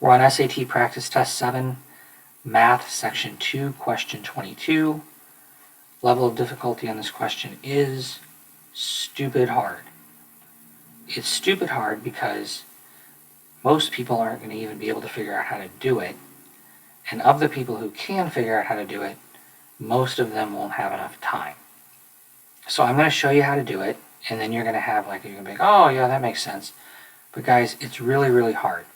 We're on SAT Practice Test 7, Math, Section 2, Question 22. Level of difficulty on this question is stupid hard. It's stupid hard because most people aren't going to even be able to figure out how to do it. And of the people who can figure out how to do it, most of them won't have enough time. So I'm going to show you how to do it, and then you're going to have you're going to be like, oh yeah, that makes sense. But guys, it's really, really hard.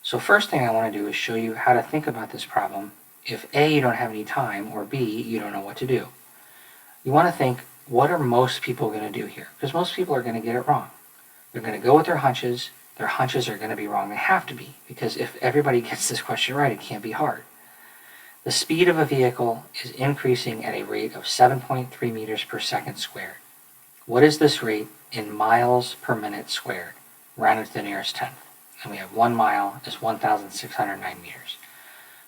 So first thing I want to do is show you how to think about this problem if A, you don't have any time, or B, you don't know what to do. You want to think, what are most people going to do here? Because most people are going to get it wrong. They're going to go with their hunches. Their hunches are going to be wrong. They have to be, because if everybody gets this question right, it can't be hard. The speed of a vehicle is increasing at a rate of 7.3 meters per second squared. What is this rate in miles per minute squared, rounded to the nearest tenth? And we have 1 mile is 1,609 meters.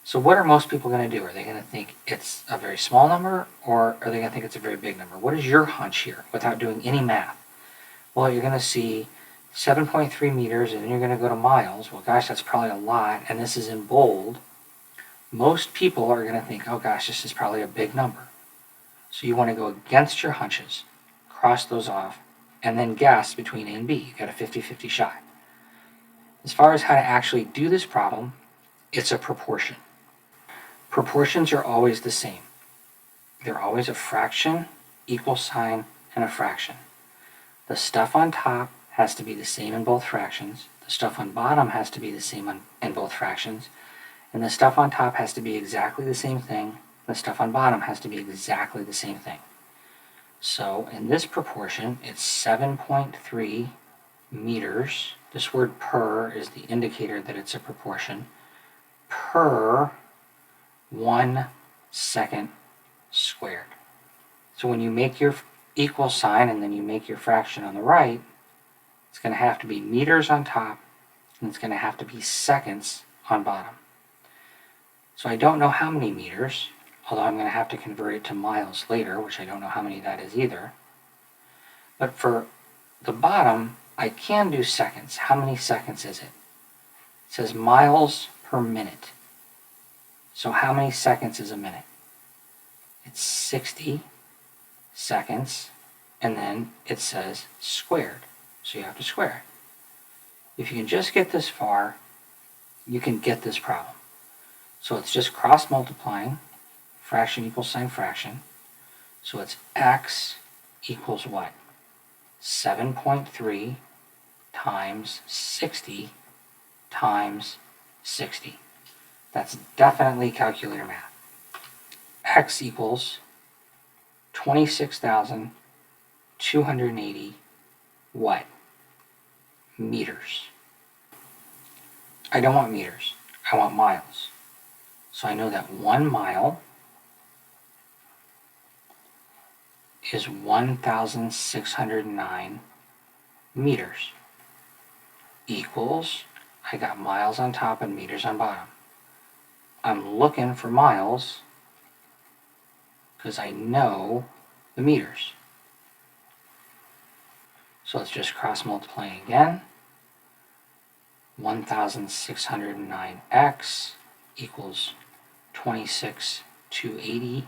So what are most people going to do? Are they going to think it's a very small number, or are they going to think it's a very big number? What is your hunch here without doing any math? Well, you're going to see 7.3 meters, and then you're going to go to miles. Well, gosh, that's probably a lot, and this is in bold. Most people are going to think, oh gosh, this is probably a big number. So you want to go against your hunches, cross those off, and then guess between A and B. You've got a 50-50 shot. As far as how to actually do this problem, it's a proportion. Proportions are always the same. They're always a fraction, equal sign, and a fraction. The stuff on top has to be the same in both fractions. The stuff on bottom has to be the same in both fractions. And the stuff on top has to be exactly the same thing. The stuff on bottom has to be exactly the same thing. So in this proportion, it's 7.3 meters. This word per is the indicator that it's a proportion. Per 1 second squared. So when you make your equal sign and then you make your fraction on the right, it's going to have to be meters on top, and it's going to have to be seconds on bottom. So I don't know how many meters, although I'm going to have to convert it to miles later, which I don't know how many that is either. But for the bottom, I can do seconds. How many seconds is it? It says miles per minute. So how many seconds is a minute? It's 60 seconds, and then it says squared. So you have to square it. If you can just get this far, you can get this problem. So it's just cross multiplying, fraction equals sign fraction. So it's x equals what? 7.3 times 60 times 60. That's definitely calculator math. X equals 26,280 what? Meters. I don't want meters. I want miles. So I know that 1 mile is 1,609 meters. Equals, I got miles on top and meters on bottom. I'm looking for miles because I know the meters. So let's just cross multiply again. 1,609x equals 26,280,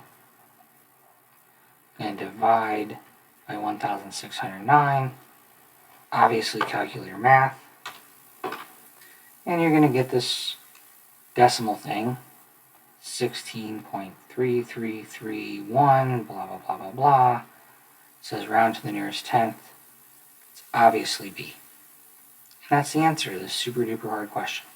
and divide by 1,609. Obviously calculator math. And you're going to get this decimal thing, 16.3331, blah, blah, blah, blah, blah. It says round to the nearest tenth. It's obviously B. And that's the answer to this super duper hard question.